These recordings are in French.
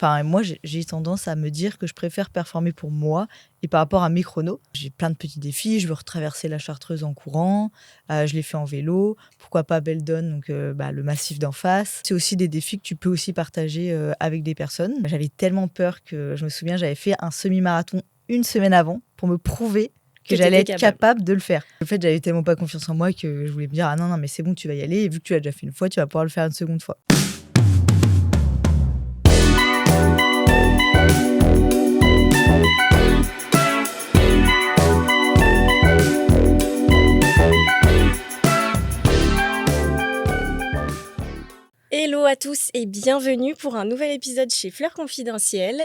Enfin, moi, j'ai tendance à me dire que je préfère performer pour moi et par rapport à mes chronos. J'ai plein de petits défis. Je veux retraverser la Chartreuse en courant. Je l'ai fait en vélo. Pourquoi pas Beldon, donc le massif d'en face. C'est aussi des défis que tu peux aussi partager avec des personnes. J'avais tellement peur que je me souviens, j'avais fait un semi-marathon une semaine avant pour me prouver que j'allais être capable de le faire. En fait, j'avais tellement pas confiance en moi que je voulais me dire ah non, mais c'est bon, tu vas y aller. Et vu que tu l'as déjà fait une fois, tu vas pouvoir le faire une seconde fois. Hello à tous et bienvenue pour un nouvel épisode chez Fleurs Confidentielles.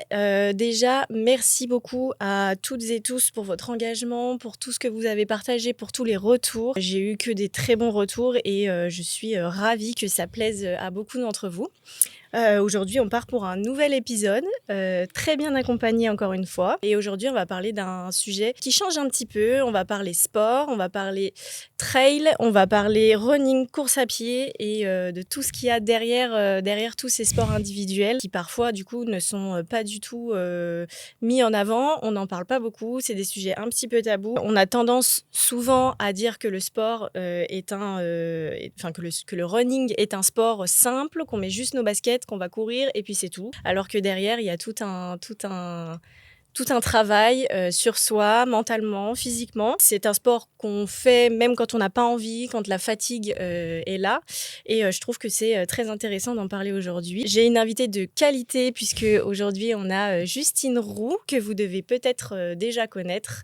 Déjà, merci beaucoup à toutes et tous pour votre engagement, pour tout ce que vous avez partagé, pour tous les retours. J'ai eu que des très bons retours et je suis ravie que ça plaise à beaucoup d'entre vous. Aujourd'hui, on part pour un nouvel épisode, très bien accompagné encore une fois. Et aujourd'hui, on va parler d'un sujet qui change un petit peu. On va parler sport, on va parler trail, on va parler running, course à pied et de tout ce qu'il y a derrière tous ces sports individuels qui parfois, du coup, ne sont pas du tout mis en avant. On n'en parle pas beaucoup. C'est des sujets un petit peu tabous. On a tendance souvent à dire que le sport que le running est un sport simple, qu'on met juste nos baskets, qu'on va courir et puis c'est tout. Alors que derrière, il y a tout un travail sur soi, mentalement, physiquement. C'est un sport qu'on fait même quand on n'a pas envie, quand la fatigue est là. Et je trouve que c'est très intéressant d'en parler aujourd'hui. J'ai une invitée de qualité puisque aujourd'hui, on a Justine Roux, que vous devez peut-être déjà connaître,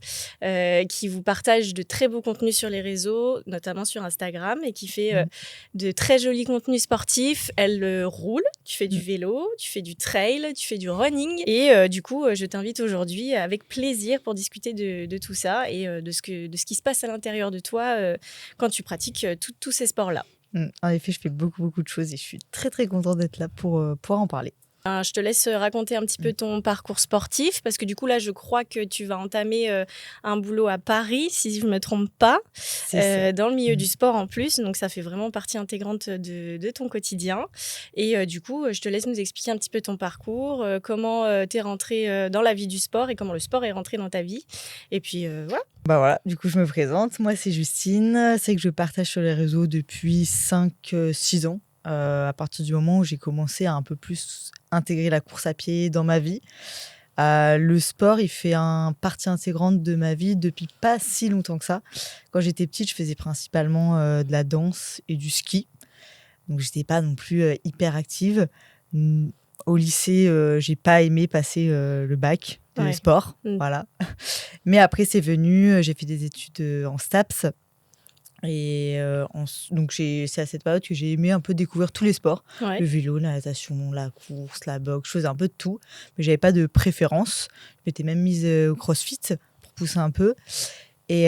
qui vous partage de très beaux contenus sur les réseaux, notamment sur Instagram, et qui fait de très jolis contenus sportifs. Elle roule, tu fais du vélo, tu fais du trail, tu fais du running. Et du coup, je t'invite aujourd'hui avec plaisir pour discuter de tout ça et de ce qui se passe à l'intérieur de toi quand tu pratiques tous ces sports-là. En effet, je fais beaucoup de choses et je suis très contente d'être là pour pouvoir en parler. Je te laisse raconter un petit peu ton parcours sportif parce que du coup là je crois que tu vas entamer un boulot à Paris si je me trompe pas, dans le milieu du sport en plus, donc ça fait vraiment partie intégrante de ton quotidien et du coup je te laisse nous expliquer un petit peu ton parcours, comment t'es rentrée dans la vie du sport et comment le sport est rentré dans ta vie et puis voilà. Voilà, du coup je me présente, moi c'est Justine, c'est que je partage sur les réseaux depuis 5-6 ans. À partir du moment où j'ai commencé à un peu plus intégrer la course à pied dans ma vie. Le sport, il fait partie intégrante de ma vie depuis pas si longtemps que ça. Quand j'étais petite, je faisais principalement de la danse et du ski. Donc, j'étais pas non plus hyper active. Au lycée, j'ai pas aimé passer le bac de sport. Voilà. Mais après, c'est venu. J'ai fait des études en STAPS. Et donc c'est à cette période que j'ai aimé un peu découvrir tous les sports, le vélo, la natation, la course, la boxe, je faisais un peu de tout, mais j'avais pas de préférence. Je m'étais même mise au crossfit pour pousser un peu. Et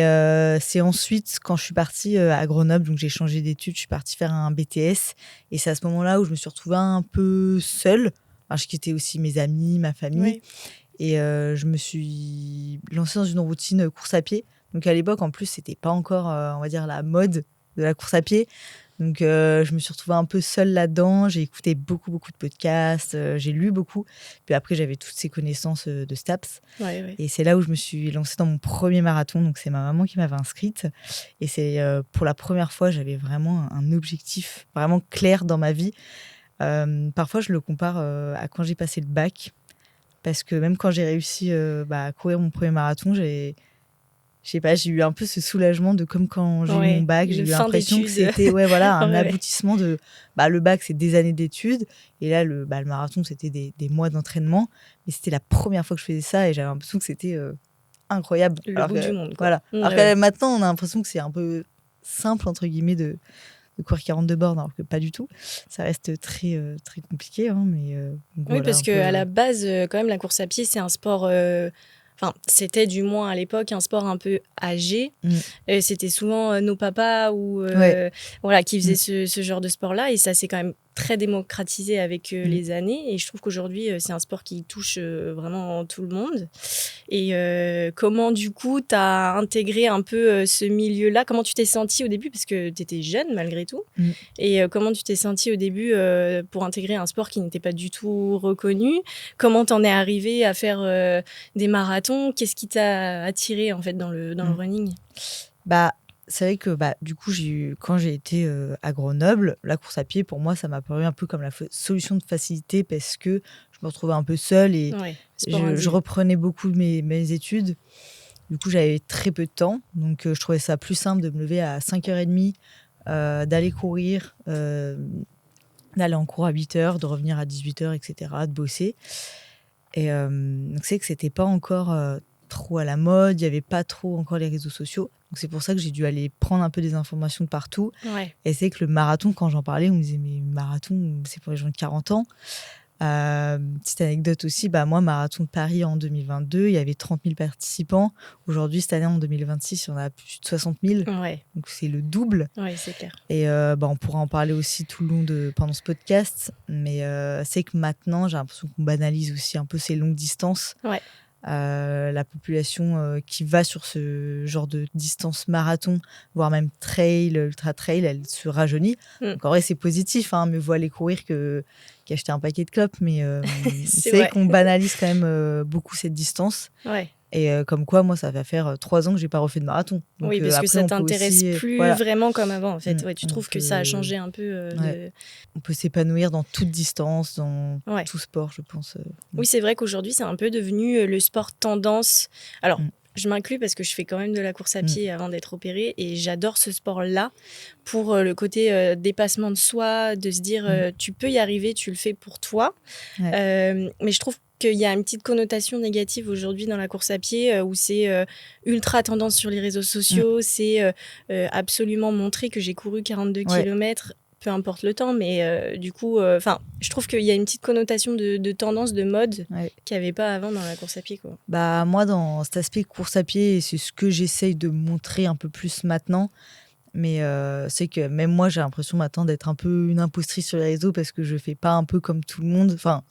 c'est ensuite quand je suis partie à Grenoble, donc j'ai changé d'études, je suis partie faire un BTS et c'est à ce moment-là où je me suis retrouvée un peu seule. Alors, je quittais aussi mes amis, ma famille et je me suis lancée dans une routine course à pied. Donc à l'époque, en plus, c'était pas encore, on va dire, la mode de la course à pied. Donc je me suis retrouvée un peu seule là-dedans. J'ai écouté beaucoup de podcasts, j'ai lu beaucoup. Puis après, j'avais toutes ces connaissances de STAPS. Et c'est là où je me suis lancée dans mon premier marathon. Donc c'est ma maman qui m'avait inscrite. Et c'est pour la première fois, j'avais vraiment un objectif vraiment clair dans ma vie. Parfois, je le compare à quand j'ai passé le bac. Parce que même quand j'ai réussi à courir mon premier marathon, je sais pas, j'ai eu un peu ce soulagement de comme quand j'ai eu mon bac, j'ai eu l'impression que c'était un aboutissement de le bac, c'est des années d'études et là le marathon, c'était des mois d'entraînement, mais c'était la première fois que je faisais ça et j'avais l'impression que c'était incroyable. Le bout du monde, quoi. Voilà. Alors que maintenant, on a l'impression que c'est un peu simple entre guillemets de courir 42 bornes, alors que pas du tout. Ça reste très compliqué, hein, mais parce que à la base, quand même, la course à pied, c'est un sport. C'était du moins à l'époque un sport un peu âgé. C'était souvent nos papas qui faisaient ce genre de sport-là. Et ça s'est quand même très démocratisé avec les années. Et je trouve qu'aujourd'hui, c'est un sport qui touche vraiment tout le monde. Et comment, du coup, tu as intégré un peu ce milieu-là? Comment tu t'es sentie au début? Parce que tu étais jeune, malgré tout. Et comment tu t'es sentie au début pour intégrer un sport qui n'était pas du tout reconnu? Comment t'en es arrivée à faire des marathons? Qu'est-ce qui t'a attiré, en fait, dans le running? Bah, c'est vrai que du coup, quand j'ai été à Grenoble, la course à pied, pour moi, ça m'a paru un peu comme la solution de facilité parce que je me retrouvais un peu seule et Ouais, je reprenais beaucoup mes études. Du coup, j'avais très peu de temps. Donc, je trouvais ça plus simple de me lever à 5h30, d'aller courir, d'aller en cours à 8h, de revenir à 18h, etc., de bosser. Et donc, c'est que c'était pas encore trop à la mode, il n'y avait pas trop encore les réseaux sociaux. Donc, c'est pour ça que j'ai dû aller prendre un peu des informations de partout. Ouais. Et c'est que le marathon, quand j'en parlais, on me disait, mais marathon, c'est pour les gens de 40 ans. Petite anecdote aussi, moi, marathon de Paris en 2022, il y avait 30 000 participants. Aujourd'hui, cette année, en 2026, il y en a plus de 60 000. Ouais. Donc, c'est le double. Ouais, c'est clair. Et on pourra en parler aussi tout le long pendant ce podcast. Mais c'est que maintenant, j'ai l'impression qu'on banalise aussi un peu ces longues distances. Ouais. La population qui va sur ce genre de distance marathon, voire même trail, ultra trail, elle se rajeunit. Donc en vrai, c'est positif, mieux vaut aller courir qu'acheter un paquet de clopes, mais c'est vrai qu'on banalise quand même beaucoup cette distance. Ouais. Et comme quoi, moi, ça va faire 3 ans que j'ai pas refait de marathon. Donc, oui, parce que ça t'intéresse aussi, plus vraiment comme avant, en fait. Ouais, tu trouves que ça a changé un peu On peut s'épanouir dans toute distance, dans tout sport, je pense. Oui, c'est vrai qu'aujourd'hui, c'est un peu devenu le sport tendance. Alors, je m'inclus parce que je fais quand même de la course à pied avant d'être opérée et j'adore ce sport-là pour le côté dépassement de soi, de se dire tu peux y arriver, tu le fais pour toi. Mais je trouve qu'il y a une petite connotation négative aujourd'hui dans la course à pied où c'est ultra tendance sur les réseaux sociaux, c'est absolument montrer que j'ai couru 42 km, peu importe le temps, mais du coup, je trouve qu'il y a une petite connotation de tendance, de mode qu'il n'y avait pas avant dans la course à pied, quoi. Moi, dans cet aspect course à pied, c'est ce que j'essaye de montrer un peu plus maintenant. Mais c'est que même moi, j'ai l'impression maintenant d'être un peu une impostrice sur les réseaux parce que je fais pas un peu comme tout le monde. Enfin,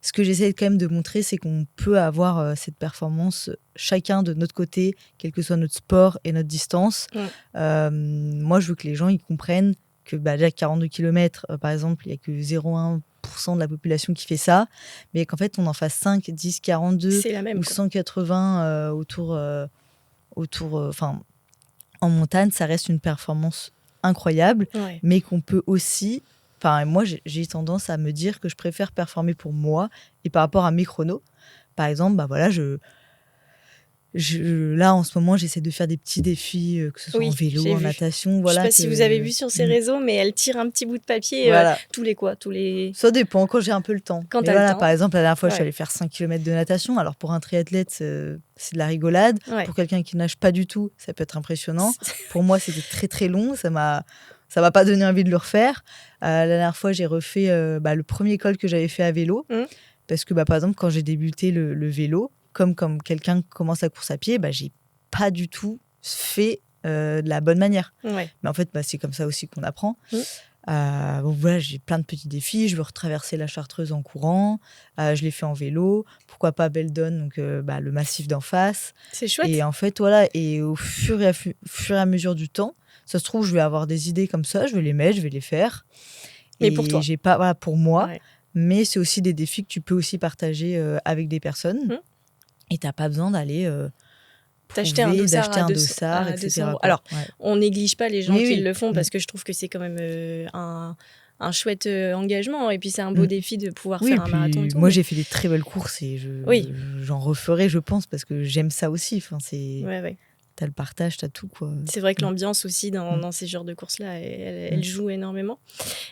ce que j'essaie quand même de montrer, c'est qu'on peut avoir cette performance chacun de notre côté, quel que soit notre sport et notre distance. Moi, je veux que les gens ils comprennent que déjà 42 km, par exemple, il n'y a que 0,1% de la population qui fait ça, mais qu'en fait, on en fasse 5, 10, 42 ou 180 en montagne, ça reste une performance incroyable, mais qu'on peut aussi... moi, j'ai tendance à me dire que je préfère performer pour moi et par rapport à mes chronos. Par exemple, là, en ce moment, j'essaie de faire des petits défis, que ce soit en vélo, en natation. Voilà, je ne sais pas si vous avez vu sur ses réseaux, mais elle tire un petit bout de papier tous les... Ça dépend, quand j'ai un peu le temps. Quand t'as le temps. Par exemple, la dernière fois, je suis allée faire 5 km de natation. Alors, pour un triathlète, c'est de la rigolade. Pour quelqu'un qui nage pas du tout, ça peut être impressionnant. Pour moi, c'était très, très long. Ça m'a pas donné envie de le refaire. La dernière fois, j'ai refait le premier col que j'avais fait à vélo. Parce que, par exemple, quand j'ai débuté le vélo, comme quelqu'un commence la course à pied, j'ai pas du tout fait de la bonne manière. Mais en fait, c'est comme ça aussi qu'on apprend. J'ai plein de petits défis. Je veux retraverser la Chartreuse en courant. Je l'ai fait en vélo. Pourquoi pas Beldon, donc le massif d'en face. C'est chouette. Et en fait, et au fur et à mesure du temps, ça se trouve, je vais avoir des idées comme ça, je vais les mettre, je vais les faire. Mais pour toi. J'ai pas, pour moi. Mais c'est aussi des défis que tu peux aussi partager avec des personnes. Et tu n'as pas besoin d'aller d'acheter un dossard, etc. Alors, on néglige pas les gens qui le font parce que je trouve que c'est quand même un chouette engagement. Et puis, c'est un beau défi de pouvoir faire un marathon. Moi, j'ai fait des très belles courses et j'en referai, je pense, parce que j'aime ça aussi. Enfin, t'as le partage, t'as tout, quoi. C'est vrai que l'ambiance aussi dans ces genres de courses-là, elle joue énormément.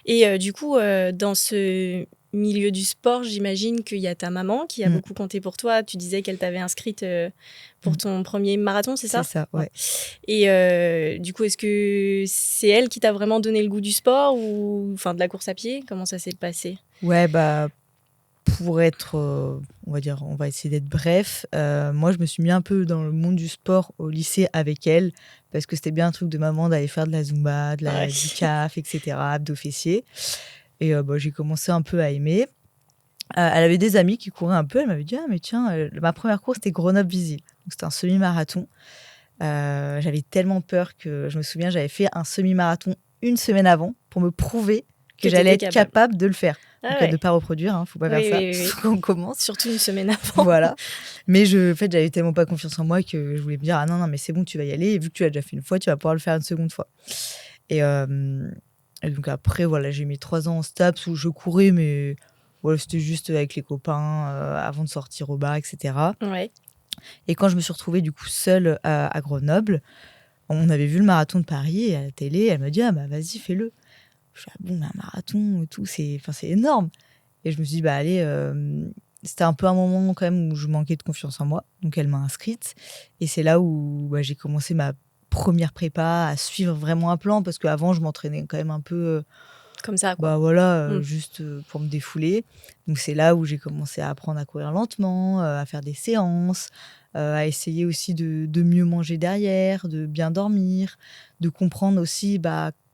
Et du coup, dans ce milieu du sport, j'imagine qu'il y a ta maman qui a beaucoup compté pour toi. Tu disais qu'elle t'avait inscrite pour ton premier marathon, c'est ça ? C'est ça, ouais. Et du coup, est-ce que c'est elle qui t'a vraiment donné le goût du sport ou de la course à pied ? Comment ça s'est passé ? Ouais, pour être, on va essayer d'être bref, moi, je me suis mis un peu dans le monde du sport au lycée avec elle, parce que c'était bien un truc de maman d'aller faire de la Zumba, du CAF, etc., abdos fessiers. Et j'ai commencé un peu à aimer. Elle avait des amis qui couraient un peu. Elle m'avait dit, ah mais tiens, ma première course c'était Grenoble-Vizille. Donc c'était un semi-marathon. J'avais tellement peur que je me souviens, j'avais fait un semi-marathon une semaine avant pour me prouver que j'allais être capable de le faire. Ah Donc de ne pas reproduire, hein, faut pas faire ça, surtout quand on commence. Surtout une semaine avant. Voilà. Mais en fait, j'avais tellement pas confiance en moi que je voulais me dire, ah non, mais c'est bon, tu vas y aller. Et vu que tu l'as déjà fait une fois, tu vas pouvoir le faire une seconde fois. Et donc après, voilà, j'ai mis 3 ans en STAPS où je courais, mais voilà, c'était juste avec les copains avant de sortir au bar, etc. Ouais. Et quand je me suis retrouvée du coup seule à Grenoble, on avait vu le marathon de Paris et à la télé, elle m'a dit, ah bah vas-y, fais-le. Je suis bon, mais un marathon et tout, c'est énorme. Et je me suis dit, bah allez, c'était un peu un moment quand même où je manquais de confiance en moi. Donc elle m'a inscrite. Et c'est là où j'ai commencé ma première prépa, à suivre vraiment un plan, parce qu'avant, je m'entraînais quand même un peu... comme ça, quoi. Bah voilà, juste pour me défouler. Donc c'est là où j'ai commencé à apprendre à courir lentement, à faire des séances, à essayer aussi de mieux manger derrière, de bien dormir, de comprendre aussi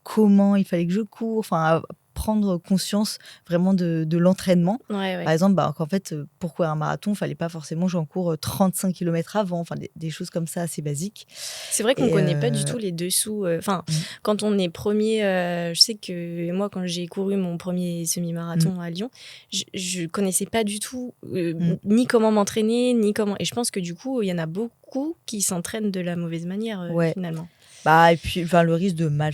comment il fallait que je cours, enfin à prendre conscience vraiment de l'entraînement. Ouais. Par exemple, qu'en fait, pour courir un marathon, il ne fallait pas forcément que j'en cours 35 km avant, enfin des choses comme ça assez basiques. C'est vrai qu'on ne connaît pas du tout les dessous. Quand on est premier, je sais que moi, quand j'ai couru mon premier semi-marathon à Lyon, je ne connaissais pas du tout ni comment m'entraîner, ni comment... Et je pense que du coup, il y en a beaucoup qui s'entraînent de la mauvaise manière, finalement. Et puis, le risque de mal...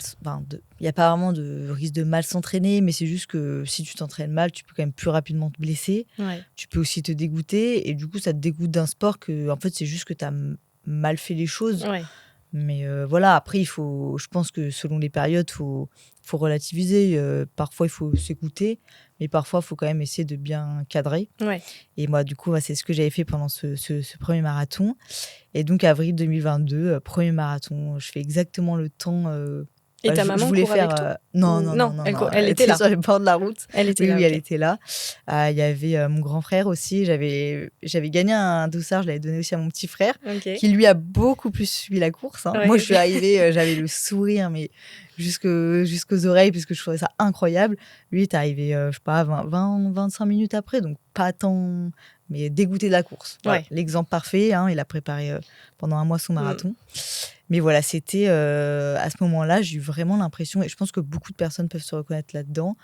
Il n'y a pas vraiment de risque de mal s'entraîner, mais c'est juste que si tu t'entraînes mal, tu peux quand même plus rapidement te blesser. Ouais. Tu peux aussi te dégoûter. Et du coup, ça te dégoûte d'un sport que, en fait, c'est juste que tu as mal fait les choses. Ouais. Mais voilà, après, je pense que selon les périodes, il faut relativiser. Parfois, il faut s'écouter, mais parfois, il faut quand même essayer de bien cadrer. Ouais. Et moi, du coup, c'est ce que j'avais fait pendant ce premier marathon. Et donc, avril 2022, premier marathon, je fais exactement le temps... Et ta maman court avec toi? Non. Elle était là. Sur le bord de la route. Elle était là. Oui, elle était là. Il y avait mon grand frère aussi. J'avais gagné un dossard, je l'avais donné aussi à mon petit frère, qui lui a beaucoup plus suivi la course. Hein. Ouais. Moi, je suis arrivée, j'avais le sourire, mais jusqu'aux oreilles, parce que je trouvais ça incroyable. Lui, il est arrivé, je sais pas, 25 minutes après, donc pas tant... mais dégoûté de la course. Voilà. Ouais. L'exemple parfait, hein, il a préparé pendant un mois son marathon. Mais voilà, c'était à ce moment-là, j'ai eu vraiment l'impression, et je pense que beaucoup de personnes peuvent se reconnaître là-dedans,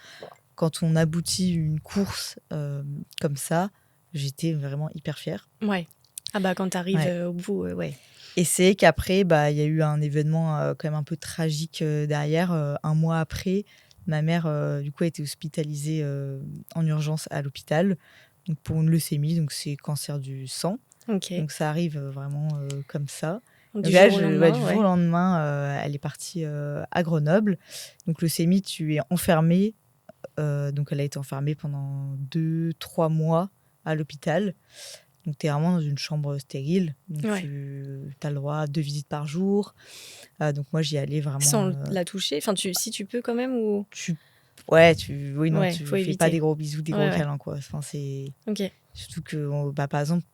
quand on aboutit une course comme ça, j'étais vraiment hyper fière. Ouais. Quand tu arrives au bout, ouais. Et c'est qu'après, il y a eu un événement quand même un peu tragique derrière. Un mois après, ma mère, du coup, a été hospitalisée en urgence à l'hôpital, donc pour une leucémie, donc c'est cancer du sang. Okay. Donc ça arrive vraiment comme ça. Du jour au lendemain, elle est partie à Grenoble. Donc leucémie, tu es enfermée. Donc elle a été enfermée pendant 2-3 mois à l'hôpital. Donc tu es vraiment dans une chambre stérile. Donc tu as le droit à 2 visites par jour. Donc moi, j'y allais vraiment... Sans la toucher, si tu peux quand même ou... tu fais éviter. pas des gros bisous, des gros câlins, quoi. Enfin, c'est... Okay. Surtout que, par exemple,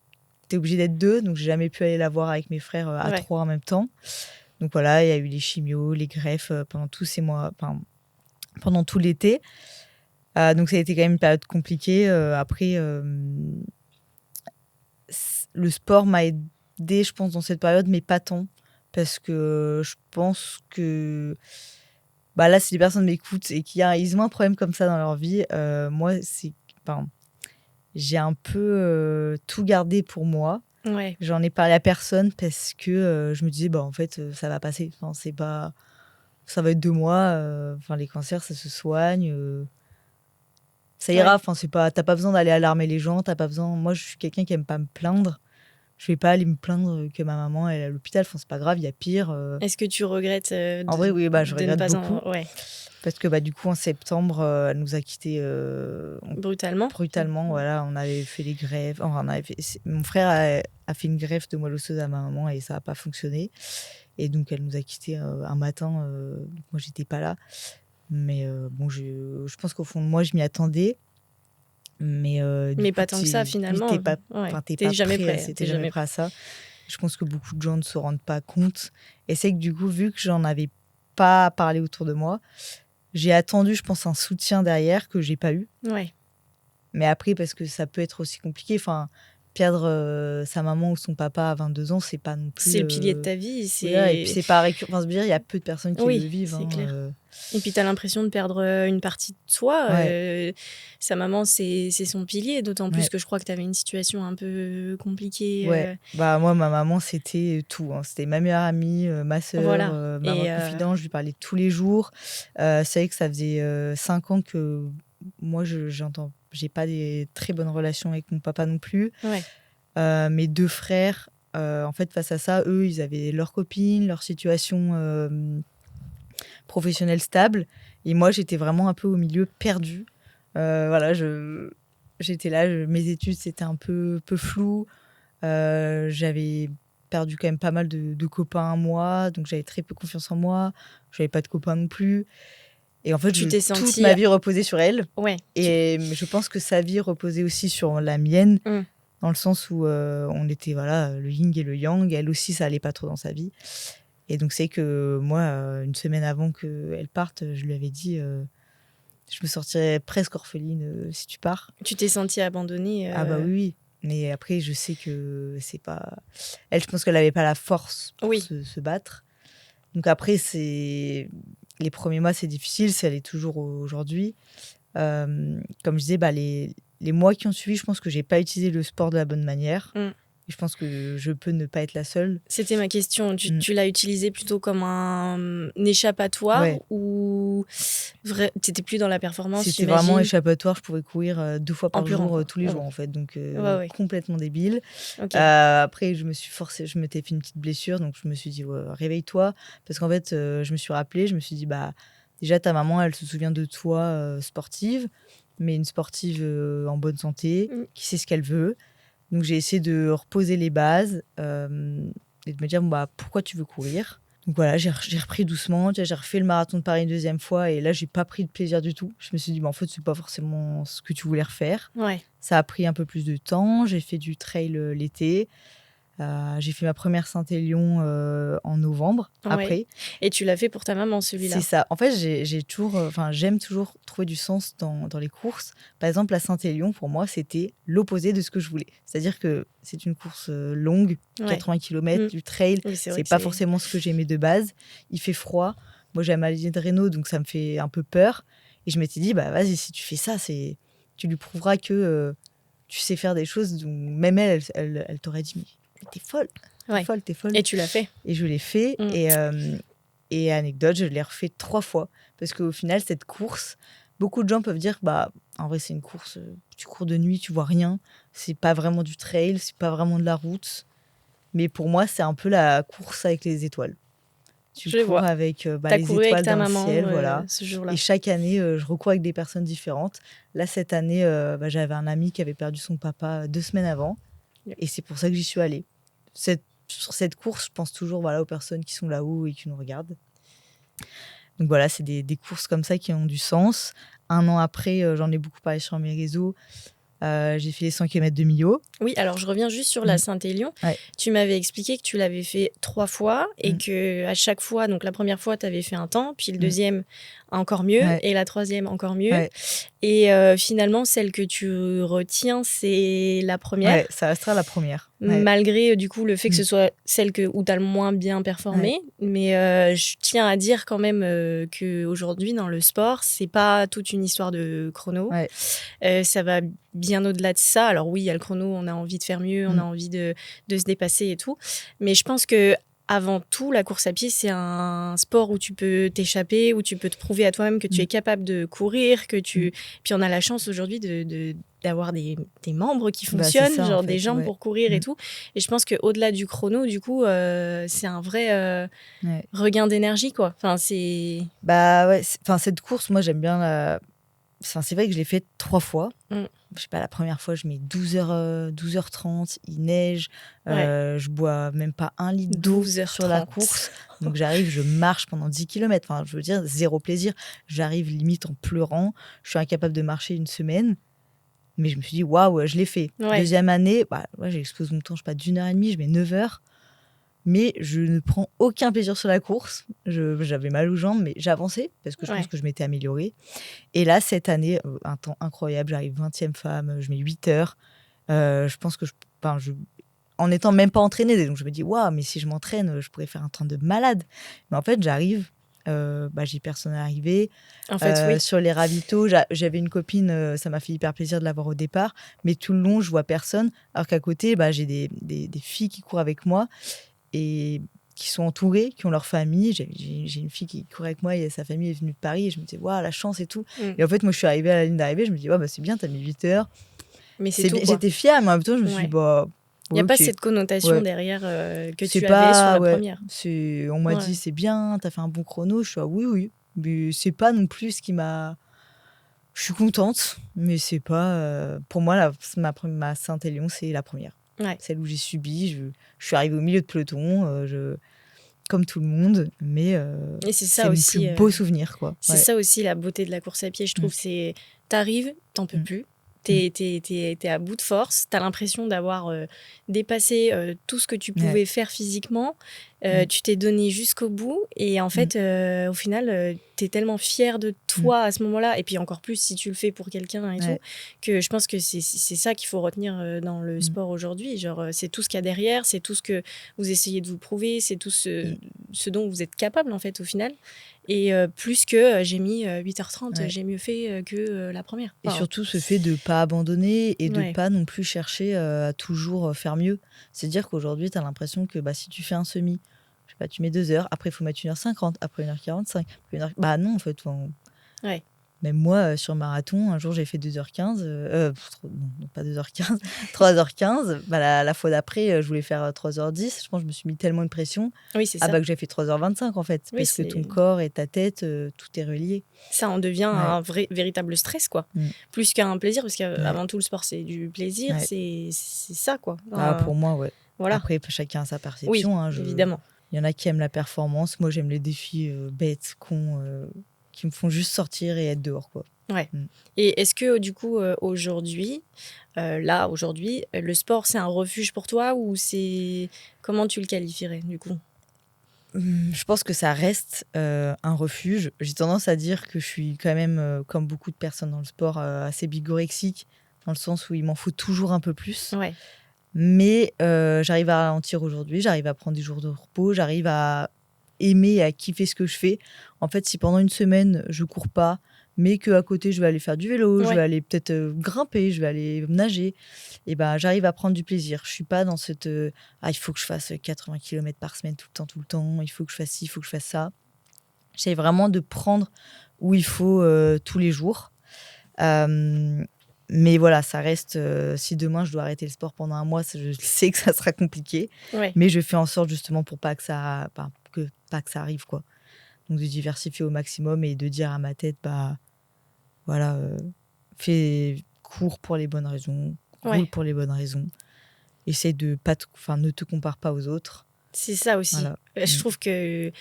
t'es obligé d'être 2, donc j'ai jamais pu aller la voir avec mes frères à 3 en même temps. Donc voilà, il y a eu les chimios, les greffes pendant tous ces mois, pendant tout l'été. Donc ça a été quand même une période compliquée. Après, le sport m'a aidée, je pense, dans cette période, mais pas tant. Parce que je pense que... là, si les personnes m'écoutent et qu'ils ont un problème comme ça dans leur vie, moi, j'ai un peu tout gardé pour moi. Ouais. J'en ai parlé à personne parce que je me disais, en fait, ça va passer. Enfin, c'est pas... Ça va être 2 mois. Les cancers, ça se soigne. Ça ira. Enfin, c'est pas... T'as pas besoin d'aller alarmer les gens. T'as pas besoin... Moi, je suis quelqu'un qui aime pas me plaindre. Je vais pas aller me plaindre que ma maman elle est à l'hôpital. Enfin, c'est pas grave, il y a pire. Est-ce que tu regrettes En vrai, oui, je regrette beaucoup. Ouais. Parce que du coup, en septembre, elle nous a quittés brutalement. Voilà, on avait fait les greffes. Mon frère a fait une greffe de moelle osseuse à ma maman et ça n'a pas fonctionné. Et donc, elle nous a quittés un matin. Donc moi, j'étais pas là. Mais je pense qu'au fond de moi, je m'y attendais. Mais pas tant que ça, finalement. T'es jamais prêt. T'es jamais prêt à ça. Je pense que beaucoup de gens ne se rendent pas compte. Et c'est que du coup, vu que j'en avais pas parlé autour de moi, J'ai attendu, je pense, un soutien derrière que j'ai pas eu. Ouais. Mais après, parce que ça peut être aussi compliqué. Enfin, perdre sa maman ou son papa à 22 ans, c'est pas non plus. C'est le pilier de ta vie. Voilà, et puis c'est pas récurrent. Enfin, je veux dire, il y a peu de personnes qui le Oui, vivent. c'est clair. Hein. Et puis, tu as l'impression de perdre une partie de toi. Ouais. Sa maman, c'est son pilier, d'autant plus Ouais. que je crois que tu avais une situation un peu compliquée. Ouais. Bah, moi, ma maman, c'était tout. Hein. C'était ma meilleure amie, ma sœur, Voilà. ma Et confidente. Je lui parlais tous les jours. C'est vrai que ça faisait 5 ans que moi, j'ai pas des très bonnes relations avec mon papa non plus. ouais. Mes 2 frères, en fait, face à ça, eux, ils avaient leurs copines, leur situation professionnelle stable. Et moi, j'étais vraiment un peu au milieu, perdue. Voilà, j'étais là, mes études, c'était un peu flou. J'avais perdu quand même pas mal de copains à moi, donc j'avais très peu confiance en moi. J'avais pas de copains non plus. Et en fait, Tu t'es toute sentie... ma vie reposait sur elle. Ouais. Et je pense que sa vie reposait aussi sur la mienne, Mm. dans le sens où on était le yin et le yang. Elle aussi, ça allait pas trop dans sa vie. Et donc, c'est que moi, une semaine avant qu'elle parte, je lui avais dit je me sortirais presque orpheline si tu pars. Tu t'es sentie abandonnée. Ah bah oui. Mais après, je sais que c'est pas... Elle, je pense qu'elle avait pas la force pour Oui. se battre. Donc après, les premiers mois, c'est difficile. Ça l'est toujours aujourd'hui. Comme je disais, les mois qui ont suivi, je pense que j'ai pas utilisé le sport de la bonne manière. Mm. Et je pense que je peux ne pas être la seule. C'était ma question. Tu l'as utilisé plutôt comme un échappatoire Ouais. ou t'étais plus dans la performance? C'était vraiment échappatoire. Je pouvais courir 2 fois par Endurant, jour, quoi. tous les Ouais. jours, en fait. Donc, Ouais. complètement débile. Ok. Après, je m'étais fait une petite blessure. Donc, je me suis dit, réveille-toi. Parce qu'en fait, je me suis rappelée, je me suis dit, bah, déjà, ta maman, elle se souvient de toi sportive, mais une sportive en bonne santé, qui sait ce qu'elle veut. Donc, j'ai essayé de reposer les bases et de me dire, bah, pourquoi tu veux courir? Donc voilà, j'ai repris doucement. J'ai refait le marathon de Paris une 2e fois et là, j'ai pas pris de plaisir du tout. Je me suis dit, bah, en fait, c'est pas forcément ce que tu voulais refaire. Ouais. Ça a pris un peu plus de temps. J'ai fait du trail l'été. J'ai fait ma première Saint-Élion en novembre, après. Et tu l'as fait pour ta maman, celui-là? C'est ça. En fait, j'aime toujours trouver du sens dans les courses. Par exemple, la Saint-Élion, pour moi, c'était l'opposé de ce que je voulais. C'est-à-dire que c'est une course longue, 80 km, du trail. Oui, c'est pas forcément ce que j'aimais de base. Il fait froid. Moi, j'ai la maladie de Raynaud, donc ça me fait un peu peur. Et je m'étais dit, bah vas-y, si tu fais ça, tu lui prouveras que tu sais faire des choses dont même elle t'aurait dit, mais t'es folle. T'es folle. Et tu l'as fait. Et je l'ai fait. Et anecdote, je l'ai refait 3 fois. Parce qu'au final, cette course, beaucoup de gens peuvent dire, bah, en vrai, c'est une course, tu cours de nuit, tu vois rien. C'est pas vraiment du trail, c'est pas vraiment de la route. Mais pour moi, c'est un peu la course avec les étoiles. Tu cours avec les étoiles dans le ciel, voilà. Ce jour-là. Et chaque année, je recours avec des personnes différentes. Là, cette année, j'avais un ami qui avait perdu son papa 2 semaines avant. Et c'est pour ça que j'y suis allée. Sur cette course, je pense toujours aux personnes qui sont là-haut et qui nous regardent. Donc voilà, c'est des courses comme ça qui ont du sens. 1 an après, j'en ai beaucoup parlé sur mes réseaux. J'ai fait les 100 km de Millau. Oui, alors je reviens juste sur la Saint-Élion. Ouais. Tu m'avais expliqué que tu l'avais fait 3 fois et que à chaque fois, donc la première fois, tu avais fait un temps, puis le deuxième, encore mieux, et la troisième, encore mieux. Ouais. Et finalement, celle que tu retiens, c'est la première. Ouais, ça restera la première. Malgré du coup le fait que ce soit celle où tu as le moins bien performé. Mais je tiens à dire quand même qu'aujourd'hui, dans le sport, c'est pas toute une histoire de chrono. Ça va bien au-delà de ça. Alors oui, il y a le chrono, on a envie de faire mieux, on a envie de se dépasser et tout. Mais je pense que avant tout, la course à pied, c'est un sport où tu peux t'échapper, où tu peux te prouver à toi-même que tu es capable de courir, Puis on a la chance aujourd'hui d'avoir des membres qui fonctionnent, ça, genre en fait, des jambes pour courir et tout. Et je pense qu'au-delà du chrono, du coup, c'est un vrai regain d'énergie, quoi. Enfin, c'est... Bah ouais, cette course, moi, j'aime bien c'est vrai que je l'ai faite 3 fois. Je sais pas, la première fois, je mets 12h30, il neige, je bois même pas 1 litre d'eau sur la course. Donc j'arrive, je marche pendant 10 km. Enfin, je veux dire, 0 plaisir. J'arrive limite en pleurant. Je suis incapable de marcher 1 semaine. Mais je me suis dit, waouh, je l'ai fait. Deuxième année, j'ai explosé mon temps, je sais pas, d'1h30, je mets 9h. mais je ne prends aucun plaisir sur la course. J'avais mal aux jambes, mais j'avançais parce que je pense que je m'étais améliorée. Et là, cette année, un temps incroyable, j'arrive 20e femme, je mets 8 heures. Je pense que en étant même pas entraînée, donc je me dis, waouh, mais si je m'entraîne, je pourrais faire un temps de malade. Mais en fait, j'arrive, j'ai personne à arriver. En fait, oui. Sur les ravitaux, j'avais une copine, ça m'a fait hyper plaisir de l'avoir au départ, mais tout le long, je vois personne. Alors qu'à côté, j'ai des filles qui courent avec moi et qui sont entourées, qui ont leur famille. J'ai une fille qui court avec moi et sa famille est venue de Paris et je me disais, waouh, la chance et tout. Et en fait, moi, je suis arrivée à la ligne d'arrivée, je me dis, c'est bien, t'as mis 8 heures. Mais c'est tout, quoi. J'étais fière, mais en même temps, je me suis dit, il n'y a pas cette connotation derrière que tu avais sur la première. On m'a dit, c'est bien, t'as fait un bon chrono. Je suis oui, mais c'est pas non plus ce qui m'a... Je suis contente, mais c'est pas... Pour moi, ma Saint-Élion, c'est la première. Celle où j'ai subi. Je suis arrivée au milieu de peloton, comme tout le monde, mais et c'est ça aussi, le plus beau souvenir, quoi. C'est ça aussi la beauté de la course à pied, je trouve. C'est t'arrives, t'en peux plus. T'es à bout de force, t'as l'impression d'avoir dépassé tout ce que tu pouvais faire physiquement, tu t'es donné jusqu'au bout et en fait, au final, t'es tellement fière de toi à ce moment-là, et puis encore plus si tu le fais pour quelqu'un et tout, que je pense que c'est ça qu'il faut retenir dans le sport aujourd'hui. Genre, c'est tout ce qu'il y a derrière, c'est tout ce que vous essayez de vous prouver, c'est tout ce dont vous êtes capable en fait au final. Et plus que j'ai mis 8h30, j'ai mieux fait que la première. Et surtout ce fait de ne pas abandonner et de ne pas non plus chercher à toujours faire mieux. C'est-à-dire qu'aujourd'hui, tu as l'impression que si tu fais un semi, je sais pas, tu mets 2 heures, après il faut mettre 1h50, après 1h45. Non, en fait. Même moi, sur marathon, un jour, j'ai fait 2h15. Non, pas 2h15, 3h15. La fois d'après, je voulais faire 3h10. Je pense que je me suis mis tellement de pression. Oui, c'est ça. Que j'ai fait 3h25, en fait. Parce que ton corps et ta tête, tout est relié. Ça en devient un véritable stress, quoi. Plus qu'un plaisir, parce qu'avant tout, le sport, c'est du plaisir. C'est ça, quoi. Pour moi, Voilà. Après, chacun a sa perception. Oui, évidemment. Il y en a qui aiment la performance. Moi, j'aime les défis bêtes, cons, qui me font juste sortir et être dehors, quoi. Et est-ce que du coup aujourd'hui, le sport c'est un refuge pour toi, ou comment tu le qualifierais du coup? Je pense que ça reste un refuge. J'ai tendance à dire que je suis quand même, comme beaucoup de personnes dans le sport, assez bigorexique, dans le sens où il m'en faut toujours un peu plus. Mais j'arrive à ralentir aujourd'hui, j'arrive à prendre des jours de repos, j'arrive à aimer, à kiffer ce que je fais. En fait, si pendant une semaine, je cours pas, mais qu'à côté, je vais aller faire du vélo, je vais aller peut-être grimper, je vais aller nager, et j'arrive à prendre du plaisir. Je suis pas dans cette il faut que je fasse 80 km par semaine tout le temps, il faut que je fasse ci, il faut que je fasse ça. J'essaie vraiment de prendre où il faut tous les jours. Mais voilà, ça reste. Si demain je dois arrêter le sport pendant un mois, je sais que ça sera compliqué. Mais je fais en sorte justement pour pas que ça arrive, quoi. Donc de diversifier au maximum et de dire à ma tête, cours pour les bonnes raisons, roule pour les bonnes raisons. Essaie de pas, ne te compare pas aux autres. C'est ça aussi. Voilà. Je trouve que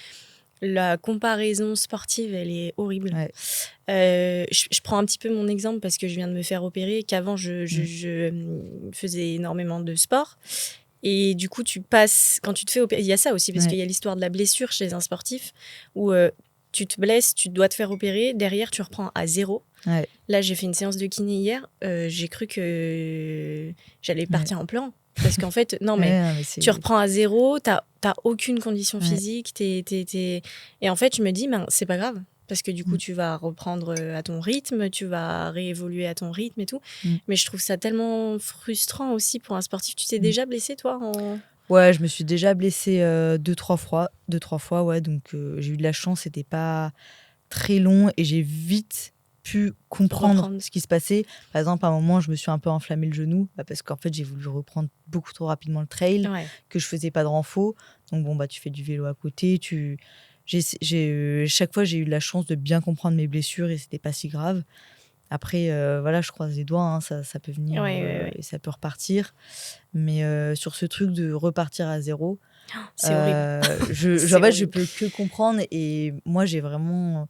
la comparaison sportive, elle est horrible. Je prends un petit peu mon exemple parce que je viens de me faire opérer, qu'avant je faisais énormément de sport. Et du coup, tu passes, quand tu te fais opérer, il y a ça aussi, parce qu'il y a l'histoire de la blessure chez un sportif, où tu te blesses, tu dois te faire opérer, derrière tu reprends à zéro. Là, j'ai fait une séance de kiné hier, j'ai cru que j'allais partir en pleurs. Parce qu'en fait, tu reprends à zéro, t'as aucune condition physique, et en fait, je me dis, c'est pas grave. Parce que du coup, tu vas reprendre à ton rythme, tu vas réévoluer à ton rythme et tout. Mais je trouve ça tellement frustrant aussi pour un sportif. Tu t'es déjà blessé, toi Ouais, je me suis déjà blessée 2-3 fois. Donc, j'ai eu de la chance, c'était pas très long et j'ai vite pu comprendre ce qui se passait. Par exemple, à un moment, je me suis un peu enflammé le genou parce qu'en fait, j'ai voulu reprendre beaucoup trop rapidement le trail, que je faisais pas de renfo. Donc, tu fais du vélo à côté, chaque fois, j'ai eu de la chance de bien comprendre mes blessures et c'était pas si grave. Après, je croise les doigts, ça peut venir et ça peut repartir. Mais sur ce truc de repartir à zéro, c'est horrible. Je peux que comprendre. Et moi, j'ai vraiment...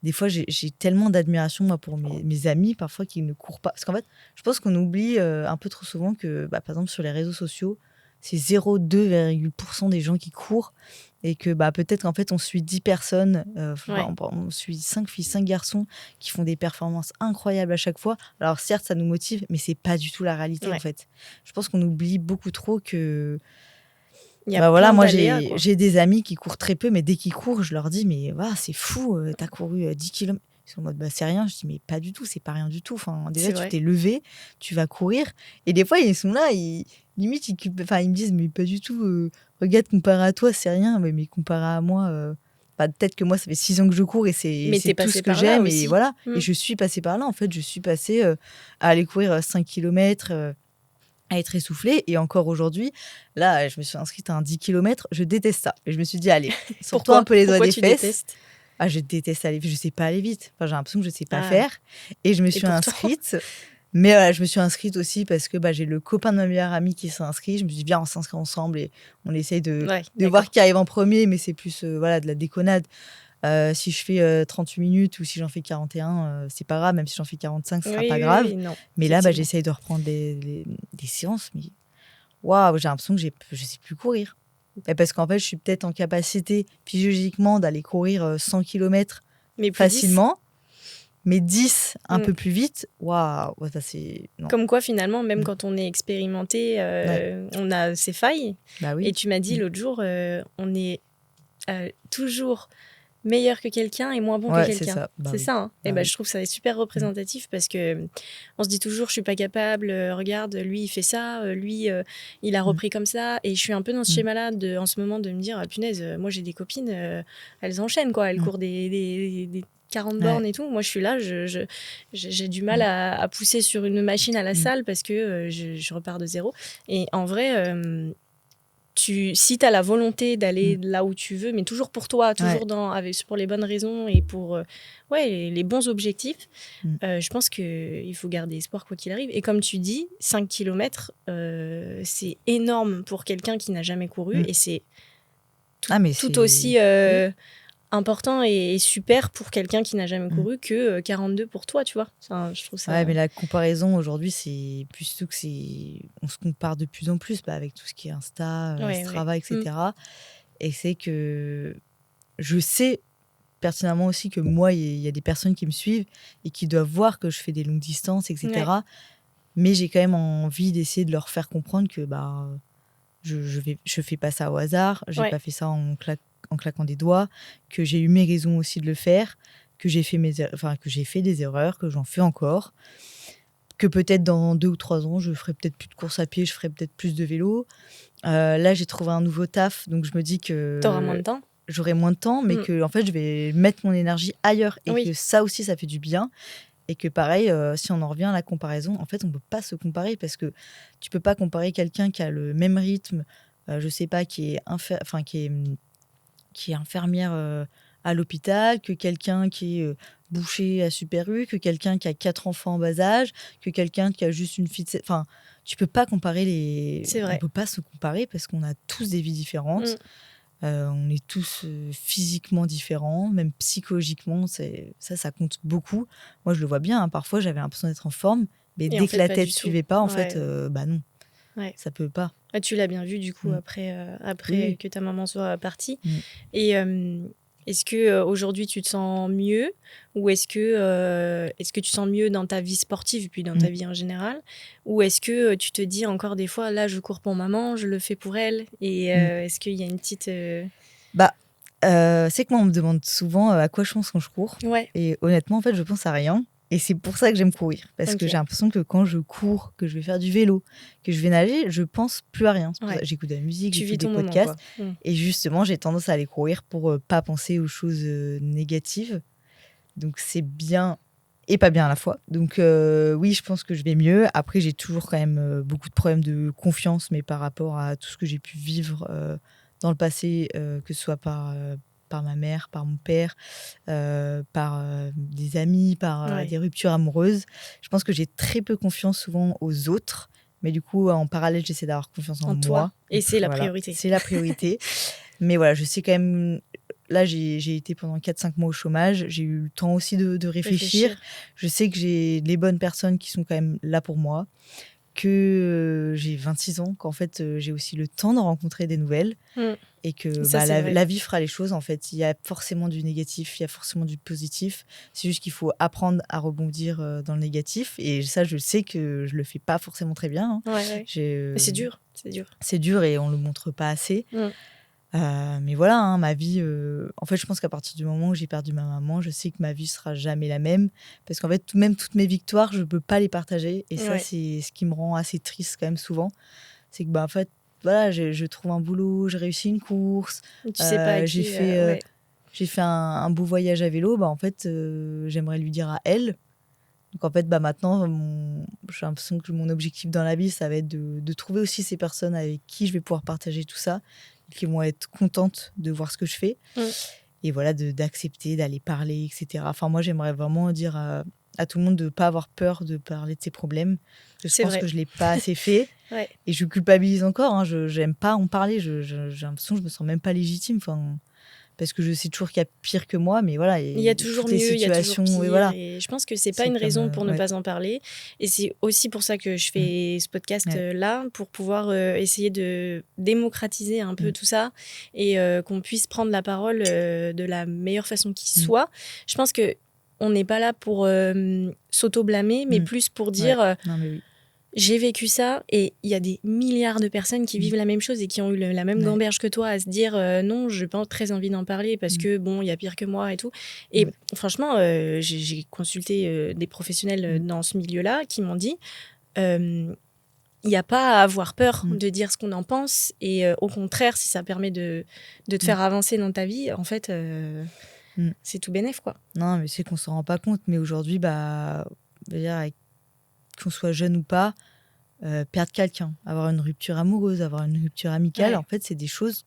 Des fois, j'ai tellement d'admiration pour mes amis, parfois, qui ne courent pas. Parce qu'en fait, je pense qu'on oublie un peu trop souvent que, par exemple, sur les réseaux sociaux, c'est 0,2% des gens qui courent. Et que peut-être qu'en fait, on suit 10 personnes, on suit 5 filles, 5 garçons qui font des performances incroyables à chaque fois. Alors certes, ça nous motive, mais c'est pas du tout la réalité en fait. Je pense qu'on oublie beaucoup trop que... moi j'ai des amis qui courent très peu, mais dès qu'ils courent, je leur dis, mais c'est fou, t'as couru 10 km. Ils sont en mode, c'est rien. Je dis, mais pas du tout, c'est pas rien du tout. Enfin, déjà, tu t'es levé, tu vas courir. Et des fois, ils sont là, limite, ils me disent, mais pas du tout, regarde, comparé à toi, c'est rien. Mais comparé à moi, peut-être que moi, ça fait 6 ans que je cours et c'est tout ce que j'aime. Et voilà. Et je suis passée par là. En fait, je suis passée à aller courir 5 km, à être essoufflée. Et encore aujourd'hui, là, je me suis inscrite à un 10 km. Je déteste ça. Et je me suis dit, allez, sors-toi un peu les doigts des fesses. Détestes je déteste aller vite. Je sais pas aller vite. Enfin, j'ai l'impression que je sais pas faire. Et je me suis inscrite. Mais voilà, je me suis inscrite aussi parce que j'ai le copain de ma meilleure amie qui s'est inscrit. Je me suis dit, viens, on s'inscrit ensemble et on essaye de voir qui arrive en premier. Mais c'est plus de la déconnade. Si je fais 38 minutes ou si j'en fais 41, c'est pas grave. Même si j'en fais 45, ce sera pas grave. Mais là, j'essaye de reprendre des séances. Mais waouh, j'ai l'impression que je sais plus courir. Et parce qu'en fait, je suis peut-être en capacité physiologiquement d'aller courir 100 km facilement. Mais 10 un peu plus vite, waouh, ça c'est... Non. Comme quoi, finalement, même quand on est expérimenté, on a ses failles. Oui. Et tu m'as dit l'autre jour, on est toujours meilleur que quelqu'un et moins bon que quelqu'un. C'est ça. Hein. Et je trouve ça super représentatif parce que on se dit toujours, je suis pas capable, regarde, lui, il fait ça, lui, il a repris comme ça. Et je suis un peu dans ce schéma-là en ce moment de me dire, punaise, moi j'ai des copines, elles enchaînent, quoi. Elles courent des 40 bornes et tout. Moi, je suis là, j'ai du mal à pousser sur une machine à la salle parce que je repars de zéro. Et en vrai... si tu as la volonté d'aller là où tu veux, mais toujours pour toi, toujours pour les bonnes raisons et pour les bons objectifs, je pense qu'il faut garder espoir quoi qu'il arrive. Et comme tu dis, 5 km, c'est énorme pour quelqu'un qui n'a jamais couru et c'est tout aussi important et super pour quelqu'un qui n'a jamais couru que 42 pour toi, tu vois. Je trouve ça... Ouais, mais la comparaison aujourd'hui, c'est plutôt que on se compare de plus en plus avec tout ce qui est Insta, Strava, etc. Et c'est que je sais pertinemment aussi que moi, il y a des personnes qui me suivent et qui doivent voir que je fais des longues distances, etc. Ouais. Mais j'ai quand même envie d'essayer de leur faire comprendre que je fais pas ça au hasard, j'ai pas fait ça en claquant des doigts, que j'ai eu mes raisons aussi de le faire, que j'ai fait des erreurs, que j'en fais encore, que peut-être dans 2 ou 3 ans, je ferai peut-être plus de course à pied, je ferai peut-être plus de vélo. Là, j'ai trouvé un nouveau taf, donc je me dis que... T'auras moins de temps. J'aurai moins de temps, mais que en fait, je vais mettre mon énergie ailleurs et que ça aussi, ça fait du bien. Et que pareil, si on en revient à la comparaison, en fait, on ne peut pas se comparer parce que tu ne peux pas comparer quelqu'un qui a le même rythme, je sais pas, qui est infirmière à l'hôpital, que quelqu'un qui est boucher à Super U, que quelqu'un qui a 4 enfants en bas âge, que quelqu'un qui a juste une fille de... Enfin, tu peux pas comparer les... C'est vrai. On peut pas se comparer parce qu'on a tous des vies différentes. On est tous physiquement différents, même psychologiquement, ça compte beaucoup. Moi, je le vois bien, hein, parfois j'avais l'impression d'être en forme, mais dès que la tête ne suivait pas, en fait, non, ça peut pas. Ah, tu l'as bien vu du coup après que ta maman soit partie. Et est-ce que aujourd'hui tu te sens mieux ou est-ce que tu sens mieux dans ta vie sportive puis dans ta vie en général, ou est-ce que tu te dis encore des fois là je cours pour maman, je le fais pour elle, et est-ce qu'il y a une petite c'est que moi on me demande souvent à quoi je pense quand je cours, et honnêtement en fait je pense à rien. Et c'est pour ça que j'aime courir. Parce que j'ai l'impression que quand je cours, que je vais faire du vélo, que je vais nager, je pense plus à rien. J'écoute de la musique, j'écoute des podcasts. Et justement, j'ai tendance à aller courir pour pas penser aux choses négatives. Donc c'est bien et pas bien à la fois. Donc oui, je pense que je vais mieux. Après, j'ai toujours quand même beaucoup de problèmes de confiance, mais par rapport à tout ce que j'ai pu vivre dans le passé, que ce soit par ma mère, par mon père, par des amis, par des ruptures amoureuses. Je pense que j'ai très peu confiance souvent aux autres, mais du coup, en parallèle, j'essaie d'avoir confiance en moi. Toi. Et c'est la priorité. C'est la priorité. Mais voilà, je sais quand même... Là, j'ai été pendant 4-5 mois au chômage. J'ai eu le temps aussi de réfléchir. Je sais que j'ai les bonnes personnes qui sont quand même là pour moi, que j'ai 26 ans, qu'en fait, j'ai aussi le temps de rencontrer des nouvelles et que Ça, la vie fera les choses, en fait. Il y a forcément du négatif, il y a forcément du positif. C'est juste qu'il faut apprendre à rebondir dans le négatif. Et ça, je sais que je le fais pas forcément très bien. Hein. Mais c'est dur, c'est dur. C'est dur et on le montre pas assez. Mais voilà, hein, ma vie... En fait, je pense qu'à partir du moment où j'ai perdu ma maman, je sais que ma vie sera jamais la même. Parce qu'en fait, même toutes mes victoires, je peux pas les partager. Et ça, c'est ce qui me rend assez triste quand même souvent. C'est que, en fait, voilà, je trouve un boulot, j'ai réussi une course. Tu sais pas à j'ai qui, fait un beau voyage à vélo. En fait, j'aimerais lui dire à elle. Donc, en fait, maintenant, j'ai l'impression que mon objectif dans la vie, ça va être de trouver aussi ces personnes avec qui je vais pouvoir partager tout ça, qui vont être contentes de voir ce que je fais. Et voilà, d'accepter, d'aller parler, etc. Enfin, moi, j'aimerais vraiment dire à tout le monde de ne pas avoir peur de parler de ses problèmes. Je pense que je ne l'ai pas assez fait. Et je culpabilise encore. Hein, je n'aime pas en parler. J'ai l'impression que je ne me sens même pas légitime. Parce que je sais toujours qu'il y a pire que moi, mais voilà. Il y a toujours mieux, il y a toujours pire. Et, voilà. Et je pense que c'est pas une raison pour ne pas en parler. Et c'est aussi pour ça que je fais ce podcast-là, pour pouvoir essayer de démocratiser un peu tout ça et qu'on puisse prendre la parole de la meilleure façon qui soit. Je pense qu'on n'est pas là pour s'auto-blâmer, mais plus pour dire... Non, mais oui. J'ai vécu ça et il y a des milliards de personnes qui vivent la même chose et qui ont eu la même gamberge que toi à se dire non, je n'ai pas très envie d'en parler parce que bon, il y a pire que moi et tout. Et franchement, j'ai consulté des professionnels dans ce milieu-là qui m'ont dit il n'y a pas à avoir peur de dire ce qu'on en pense et au contraire, si ça permet de te faire avancer dans ta vie, en fait, c'est tout bénef, quoi. Non, mais c'est qu'on ne s'en rend pas compte. Mais aujourd'hui, qu'on soit jeune ou pas, perdre quelqu'un, avoir une rupture amoureuse, avoir une rupture amicale, en fait, c'est des choses,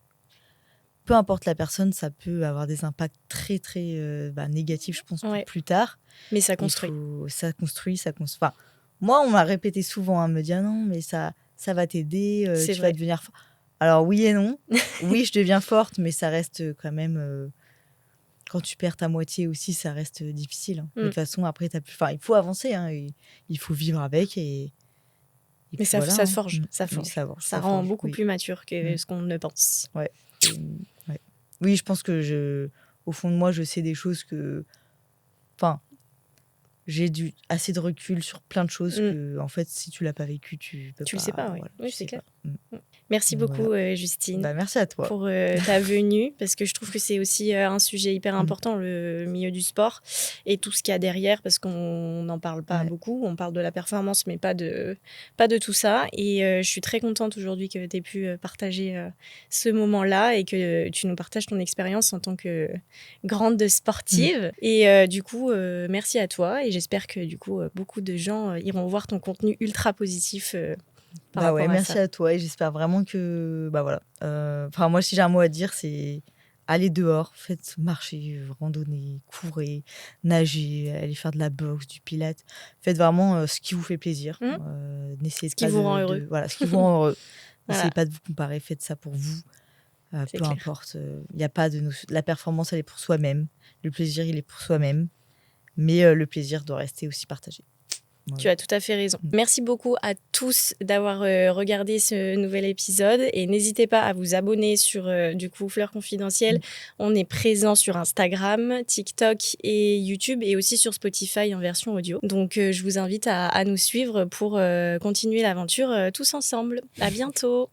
peu importe la personne, ça peut avoir des impacts très, très négatifs, je pense, plus tard. Mais ça construit. Ça construit. Enfin, moi, on m'a répété souvent, me dire non, mais ça va t'aider, tu vas devenir fort. Alors, oui et non. Oui, je deviens forte, mais ça reste quand même... Quand tu perds ta moitié aussi, ça reste difficile. Hein. De toute façon, après, il faut avancer. Hein, il faut vivre avec. Mais ça te forge. Ça rend beaucoup plus mature que ce qu'on ne pense. Ouais. Oui, je pense que au fond de moi, je sais des choses que... Enfin, j'ai assez de recul sur plein de choses que, en fait, si tu l'as pas vécu, tu peux pas... Tu le sais pas, oui. Voilà, oui, c'est clair. Merci beaucoup, Justine, merci à toi. pour ta venue, parce que je trouve que c'est aussi un sujet hyper important, le milieu du sport, et tout ce qu'il y a derrière, parce qu'on n'en parle pas beaucoup. On parle de la performance, mais pas de tout ça. Et je suis très contente aujourd'hui que tu aies pu partager ce moment-là et que tu nous partages ton expérience en tant que grande sportive. Et du coup, merci à toi. Et j'espère que du coup, beaucoup de gens iront voir ton contenu ultra positif merci à toi et j'espère vraiment que moi si j'ai un mot à dire, c'est aller dehors, faites marcher, randonner, courir, nager, aller faire de la boxe, du pilates, faites vraiment ce qui vous fait plaisir. N'essayez pas vous rend heureux. Voilà, ce qui vous rend heureux. N'essayez pas de vous comparer, faites ça pour vous. Peu importe, il y a pas de la performance, elle est pour soi-même, le plaisir il est pour soi-même, mais le plaisir doit rester aussi partagé. Tu as tout à fait raison. Merci beaucoup à tous d'avoir regardé ce nouvel épisode et n'hésitez pas à vous abonner sur du coup Fleurs Confidentielles. On est présent sur Instagram, TikTok et YouTube et aussi sur Spotify en version audio. Donc je vous invite à nous suivre pour continuer l'aventure tous ensemble. À bientôt.